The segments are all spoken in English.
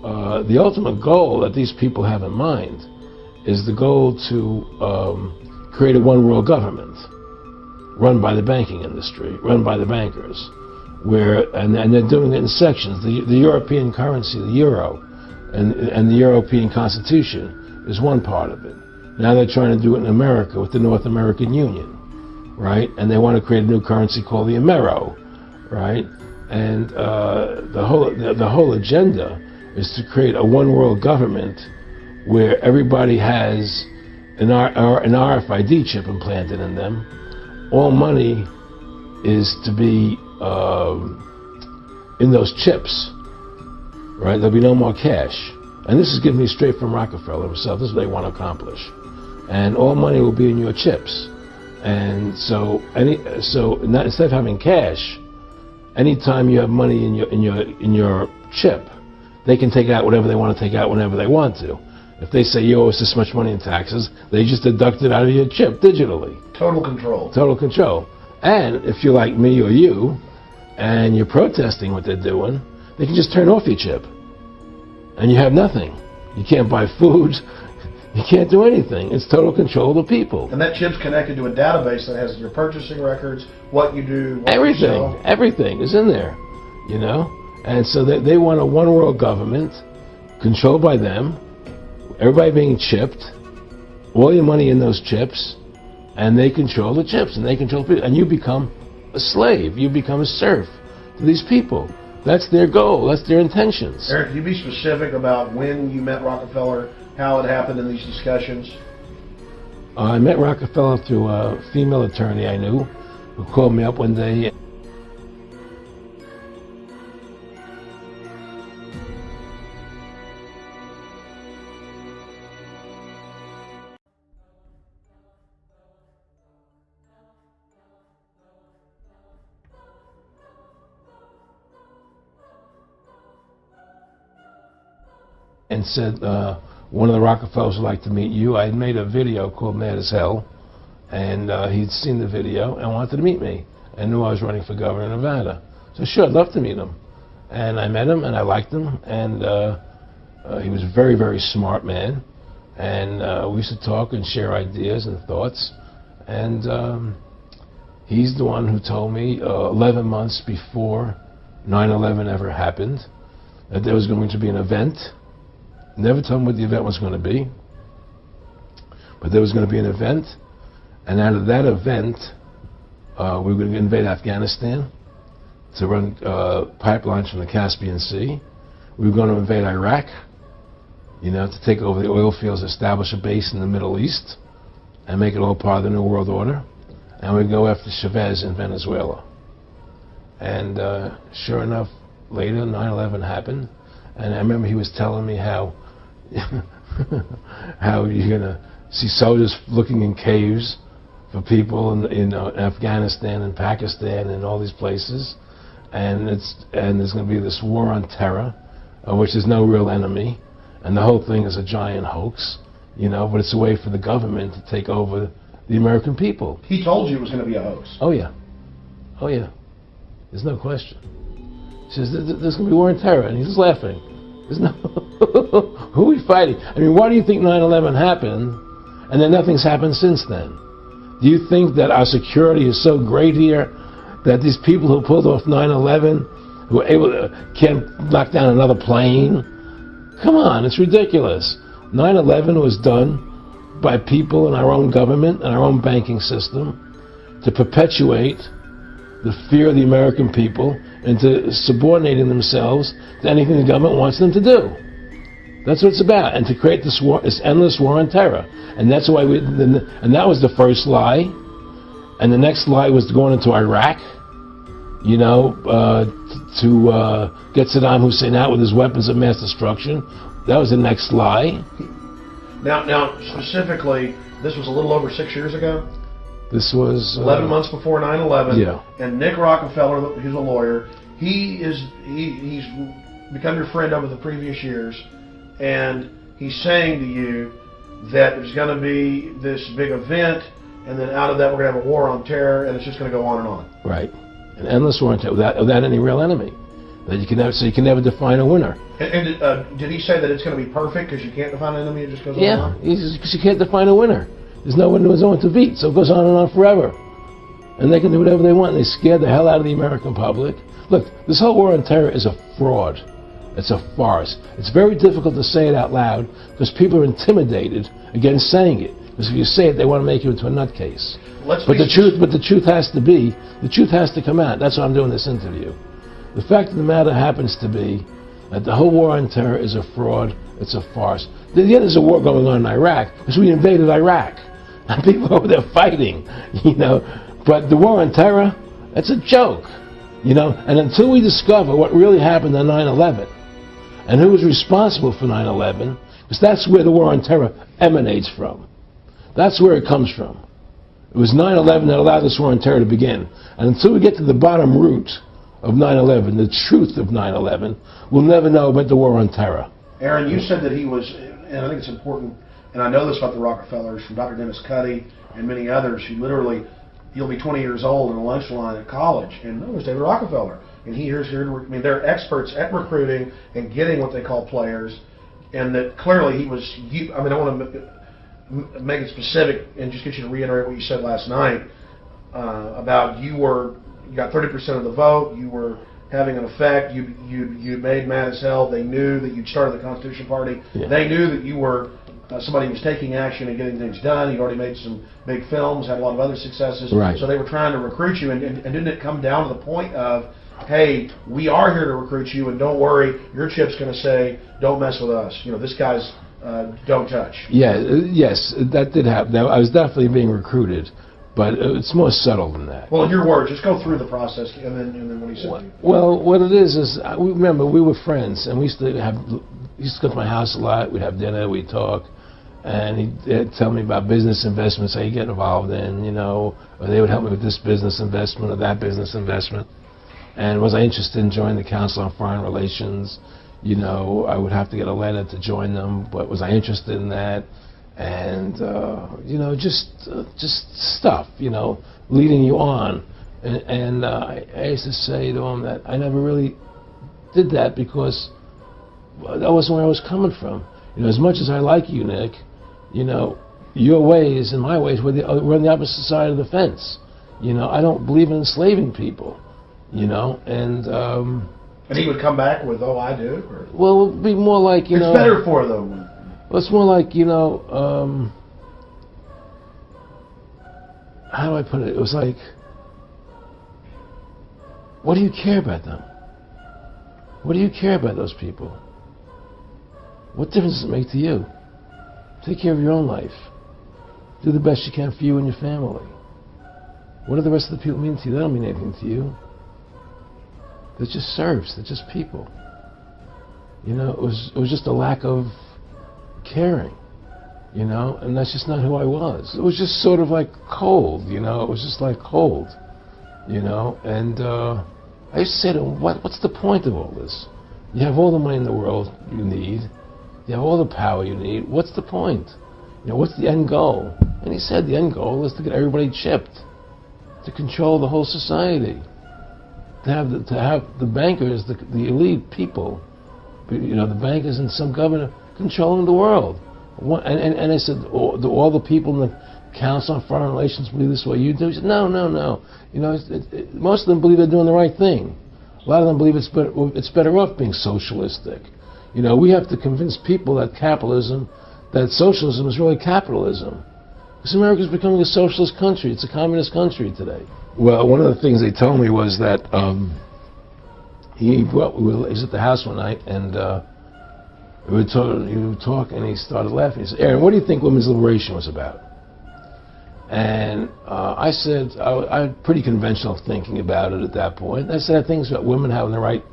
the ultimate goal that these people have in mind is the goal to create a one world government run by the banking industry, run by the bankers, and they're doing it in sections. The European currency, the euro, and the European Constitution is one part of it. Now they're trying to do it in America with the North American Union, right? And they want to create a new currency called the Amero, right? And the whole agenda is to create a one world government where everybody has an RFID chip implanted in them. All money is to be in those chips, right? There'll be no more cash. And this is given me straight from Rockefeller himself. This is what they want to accomplish. And all money will be in your chips. And so instead of having cash, anytime you have money in your chip, they can take out whatever they want to take out whenever they want to. If they say you owe us this much money in taxes, they just deduct it out of your chip digitally. Total control. Total control. And if you're like me or you, and you're protesting what they're doing, they can just turn off your chip. And you have nothing. You can't buy food. You can't do anything. It's total control of the people. And that chip's connected to a database that has your purchasing records, what you do, what everything. You sell. Everything is in there, you know? And so they want a one world government controlled by them, everybody being chipped, all your money in those chips, and they control the chips, and they control people. And you become a slave. You become a serf to these people. That's their goal. That's their intentions. Eric, can you be specific about when you met Rockefeller, how it happened in these discussions? I met Rockefeller through a female attorney I knew who called me up one day. And said, one of the Rockefellers would like to meet you. I had made a video called Mad as Hell, and he'd seen the video and wanted to meet me, and knew I was running for governor of Nevada. So sure, I'd love to meet him. And I met him, and I liked him, and he was a very, very smart man. And we used to talk and share ideas and thoughts. And he's the one who told me 11 months before 9/11 ever happened that there was going to be an event. Never told him what the event was going to be, but there was going to be an event, and out of that event, we were going to invade Afghanistan to run pipelines from the Caspian Sea. We were going to invade Iraq, you know, to take over the oil fields, establish a base in the Middle East, and make it all part of the New World Order. And we'd go after Chavez in Venezuela. And sure enough, later 9/11 happened, and I remember he was telling me how how you're gonna see soldiers looking in caves for people in Afghanistan and Pakistan and all these places, and there's going to be this war on terror, which is no real enemy, and the whole thing is a giant hoax, you know. But it's a way for the government to take over the American people. He told you it was going to be a hoax. Oh yeah, oh yeah. There's no question. He says there's going to be war on terror, and he's just laughing. There's no who are we fighting? I mean, why do you think 9/11 happened, and then nothing's happened since then? Do you think that our security is so great here that these people who pulled off 9/11, who were able to, can't knock down another plane? Come on, it's ridiculous. 9/11 was done by people in our own government and our own banking system to perpetuate the fear of the American people into subordinating themselves to anything the government wants them to do. That's what it's about, and to create this war, this endless war on terror. And that's why and that was the first lie. And the next lie was going into Iraq, you know, to get Saddam Hussein out with his weapons of mass destruction. That was the next lie. Now, specifically, this was a little over 6 years ago. This was 11 months before 9/11. Yeah. And Nick Rockefeller, who's a lawyer, he's become your friend over the previous years, and he's saying to you that there's going to be this big event, and then out of that we're going to have a war on terror, and it's just going to go on and on. Right. An endless war on terror without any real enemy. That you can never, so you can never define a winner. And did he say that it's going to be perfect because you can't define an enemy? It just goes on and on? Because you can't define a winner. There's no one to beat, so it goes on and on forever. And they can do whatever they want. They scare the hell out of the American public. Look, this whole war on terror is a fraud. It's a farce. It's very difficult to say it out loud because people are intimidated against saying it. Because if you say it, they want to make you into a nutcase. But the truth has to come out. That's why I'm doing this interview. The fact of the matter happens to be that the whole war on terror is a fraud. It's a farce. There's a war going on in Iraq because we invaded Iraq. And people over there fighting, you know. But the war on terror, it's a joke, you know. And until we discover what really happened on 9/11 and who was responsible for 9/11, because that's where the war on terror emanates from. That's where it comes from. It was 9/11 that allowed this war on terror to begin. And until we get to the bottom root of 9/11, the truth of 9/11, we'll never know about the war on terror. Aaron, you said that he was, and I think it's important, and I know this about the Rockefellers, from Dr. Dennis Cuddy and many others, who literally, you'll be 20 years old in a lunch line at college, and no, there's David Rockefeller. And they're experts at recruiting and getting what they call players, and that clearly he was, I want to make it specific and just get you to reiterate what you said last night about you got 30% of the vote, you were having an effect, you made mad as hell, they knew that you'd started the Constitution Party, they knew that you were somebody who was taking action and getting things done, you'd already made some big films, had a lot of other successes, so they were trying to recruit you, and didn't it come down to the point of, hey, we are here to recruit you, and don't worry, your chip's going to say, don't mess with us, you know, this guy's don't touch. Yes, that did happen. I was definitely being recruited, but it's more subtle than that. Well, in your words, just go through the process, and then what he said. Well, what it is remember, we were friends, and we used to go to my house a lot. We'd have dinner, we'd talk, and he'd tell me about business investments, how you get involved in, you know, or they would help me with this business investment or that business investment. And was I interested in joining the Council on Foreign Relations? You know, I would have to get a letter to join them, but was I interested in that? And, you know, just stuff, you know, leading you on. And I used to say to him that I never really did that because that wasn't where I was coming from. You know, as much as I like you, Nick, you know, your ways and my ways, we're on the opposite side of the fence. You know, I don't believe in enslaving people, you know, and he would come back with, oh, I do? Or? Well, it would be more like, you know... It's better for them. Well, it's more like, you know, how do I put it? It was like, what do you care about them? What do you care about those people? What difference does it make to you? Take care of your own life. Do the best you can for you and your family. What do the rest of the people mean to you? They don't mean anything to you. They're just serfs. They're just people. You know, it was just a lack of caring, you know, and that's just not who I was. It was just sort of like cold, you know. It was just like cold, you know. And I used to say to him, what's the point of all this? You have all the money in the world you need. You have all the power you need. What's the point? You know, what's the end goal? And he said the end goal is to get everybody chipped, to control the whole society. To have the bankers, the elite people, you know, the bankers and some governor controlling the world. And I said, do all the people in the Council on Foreign Relations believe this way you do? He said, no. You know, most of them believe they're doing the right thing. A lot of them believe it's better off being socialistic. You know, we have to convince people that that socialism is really capitalism. Because America is becoming a socialist country. It's a communist country today. Well, one of the things they told me was that he was at the house one night, and he would talk, and he started laughing. He said, Aaron, what do you think women's liberation was about? And I said, I had pretty conventional thinking about it at that point. I said, I think it's about women having the right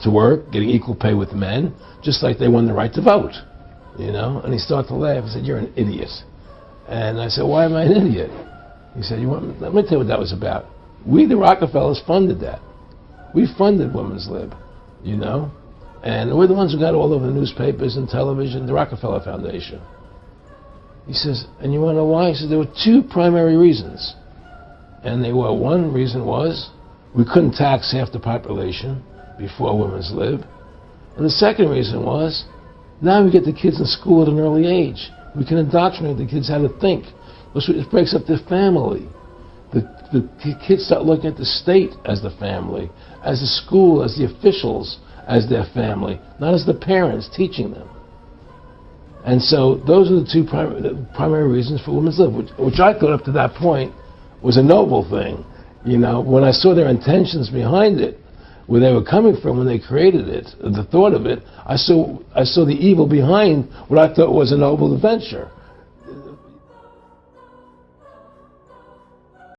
to work, getting equal pay with men, just like they won the right to vote. You know? And he started to laugh. He said, you're an idiot. And I said, why am I an idiot? He said, let me tell you what that was about. We, the Rockefellers, funded that. We funded Women's Lib, you know? And we're the ones who got all over the newspapers and television, the Rockefeller Foundation. He says, and you want to know why? He said, there were two primary reasons. And one reason was we couldn't tax half the population before women's lib. And the second reason was, now we get the kids in school at an early age. We can indoctrinate the kids how to think. It breaks up their family. The kids start looking at the state as the family, as the school, as the officials, as their family, not as the parents teaching them. And so those are the two primary reasons for women's lib, which I thought up to that point was a noble thing. You know, when I saw their intentions behind it, where they were coming from when they created it, the thought of it, I saw the evil behind what I thought was a noble adventure.